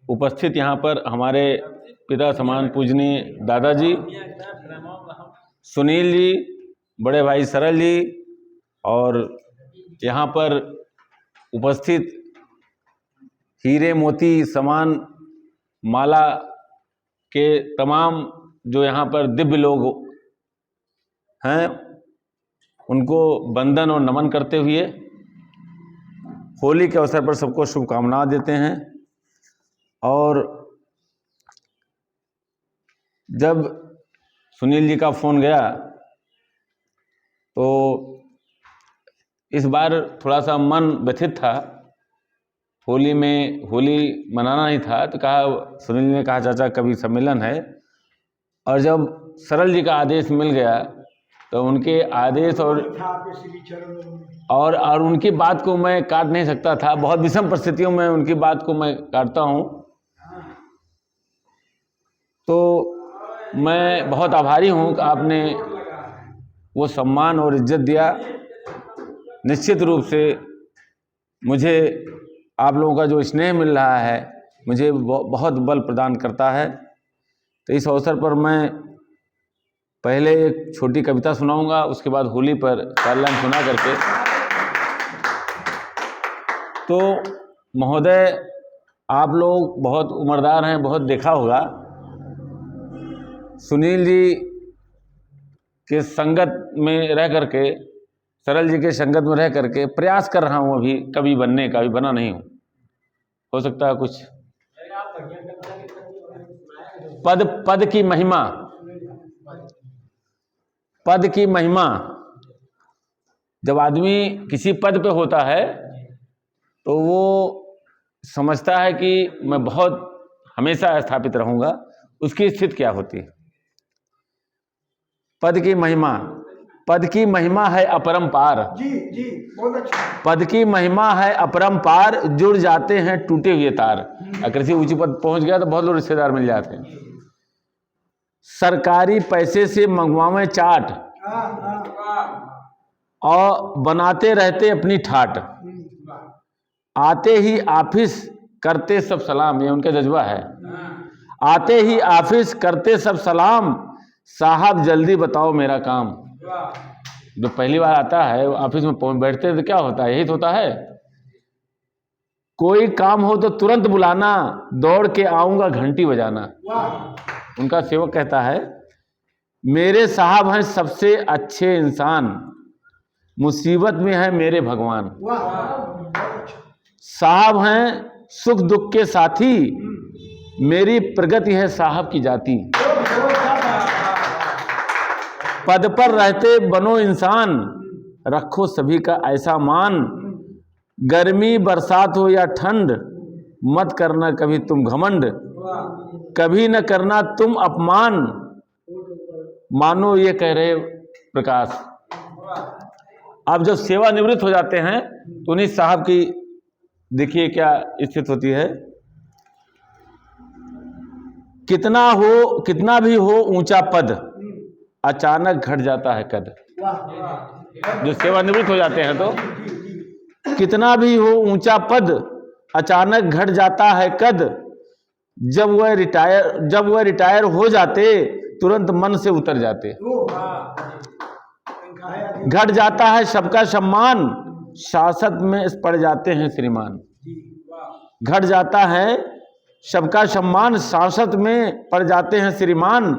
उपस्थित यहाँ पर हमारे पिता समान पूजनीय दादाजी, सुनील जी, बड़े भाई सरल जी, और यहाँ पर उपस्थित हीरे मोती समान माला के तमाम जो यहाँ पर दिव्य लोग हैं, उनको वंदन और नमन करते हुए होली के अवसर पर सबको शुभकामनाएं देते हैं। और जब सुनील जी का फ़ोन गया तो इस बार थोड़ा सा मन व्यथित था। होली मनाना ही था, तो कहा, सुनील जी ने कहा, चाचा कभी सम्मेलन है। और जब सरल जी का आदेश मिल गया तो उनके आदेश और उनकी बात को मैं काट नहीं सकता था। बहुत विषम परिस्थितियों में उनकी बात को मैं काटता हूँ। तो मैं बहुत आभारी हूँ कि आपने वो सम्मान और इज्जत दिया। निश्चित रूप से मुझे आप लोगों का जो स्नेह मिल रहा है मुझे बहुत बल प्रदान करता है। तो इस अवसर पर मैं पहले एक छोटी कविता सुनाऊंगा, उसके बाद होली पर 4 लाइन सुना करके। तो महोदय, आप लोग बहुत उम्रदार हैं, बहुत देखा होगा। सुनील जी के संगत में रह करके, सरल जी के संगत में रह करके प्रयास कर रहा हूँ अभी कवि बनने का, अभी बना नहीं हूँ। हो सकता है कुछ पद की महिमा, पद की महिमा। जब आदमी किसी पद पे होता है तो वो समझता है कि मैं बहुत हमेशा स्थापित रहूंगा। उसकी स्थिति क्या होती है? पद की महिमा, पद की महिमा है अपरंपार। जी जी, बहुत अच्छा। पद की महिमा है अपरंपार, जुड़ जाते हैं टूटे हुए तार। अगर किसी ऊंची पद पहुंच गया तो बहुत लोग रिश्तेदार मिल जाते हैं। सरकारी पैसे से मंगवावे चाट और बनाते रहते अपनी ठाट, आते ही ऑफिस करते सब सलाम। ये उनका जज्बा है। आते ही ऑफिस करते सब सलाम, साहब जल्दी बताओ मेरा काम। जो पहली बार आता है ऑफिस में बैठते तो क्या होता है? यही तो होता है। कोई काम हो तो तुरंत बुलाना, दौड़ के आऊंगा घंटी बजाना। उनका सेवक कहता है, मेरे साहब हैं सबसे अच्छे इंसान, मुसीबत में है मेरे भगवान। साहब हैं सुख दुख के साथी, मेरी प्रगति है साहब की जाति। पद पर रहते बनो इंसान, रखो सभी का ऐसा मान। गर्मी बरसात हो या ठंड, मत करना कभी तुम घमंड। कभी न करना तुम अपमान, मानो ये कह रहे प्रकाश। अब जब सेवानिवृत्त हो जाते हैं तो उन्हीं साहब की देखिए क्या स्थिति होती है। कितना भी हो ऊंचा पद, अचानक घट जाता है कद। जो सेवानिवृत्त हो जाते हैं तो कितना भी हो ऊंचा पद, अचानक घट जाता है कद। जब वह रिटायर हो जाते, तुरंत मन से उतर जाते। घट जाता है सबका सम्मान, शासक में पड़ जाते हैं श्रीमान। घट जाता है सबका सम्मान, शासक में पड़ जाते हैं श्रीमान।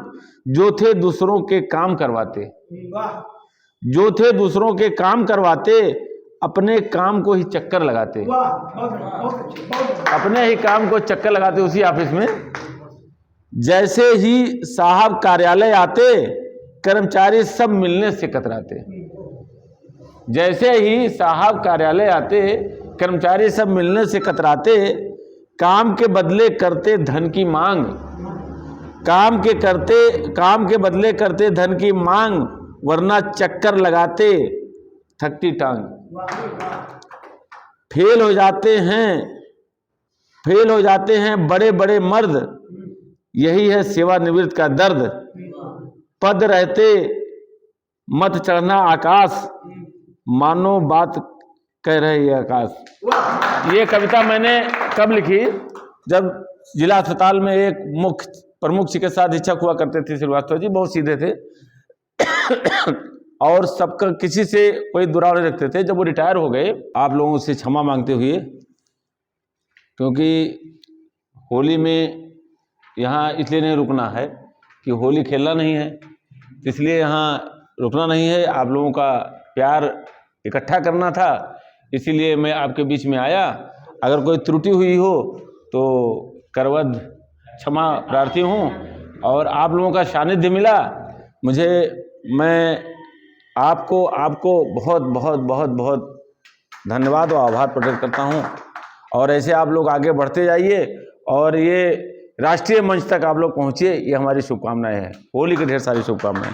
जो थे दूसरों के काम करवाते, जो थे दूसरों के काम करवाते, अपने काम को ही चक्कर लगाते। अपने ही काम को चक्कर लगाते उसी ऑफिस में। जैसे ही साहब कार्यालय आते, कर्मचारी सब मिलने से कतराते। जैसे ही साहब कार्यालय आते, कर्मचारी सब मिलने से कतराते। काम के बदले करते धन की मांग, काम के बदले करते धन की मांग, वरना चक्कर लगाते थकती टांग। फेल हो जाते हैं बड़े बड़े मर्द, यही है सेवानिवृत्त का दर्द। पद रहते मत चढ़ना आकाश, मानो बात कह रहे ये आकाश। ये कविता मैंने कब लिखी? जब जिला अस्पताल में एक मुख्य प्रमुख चिकित्सा अधीक्षक हुआ करते थे श्रीवास्तव जी, बहुत सीधे थे और सबका किसी से कोई दुराव नहीं रखते थे। जब वो रिटायर हो गए, आप लोगों से क्षमा मांगते हुए, क्योंकि होली में यहाँ इसलिए नहीं रुकना है कि होली खेलना नहीं है, इसलिए यहाँ रुकना नहीं है, आप लोगों का प्यार इकट्ठा करना था, इसीलिए मैं आपके बीच में आया। अगर कोई त्रुटि हुई हो तो करवद क्षमा प्रार्थी हूँ। और आप लोगों का सानिध्य मिला मुझे, मैं आपको बहुत बहुत बहुत बहुत धन्यवाद और आभार प्रकट करता हूँ। और ऐसे आप लोग आगे बढ़ते जाइए और ये राष्ट्रीय मंच तक आप लोग पहुँचिए, ये हमारी शुभकामनाएं हैं। होली की ढेर सारी शुभकामनाएं।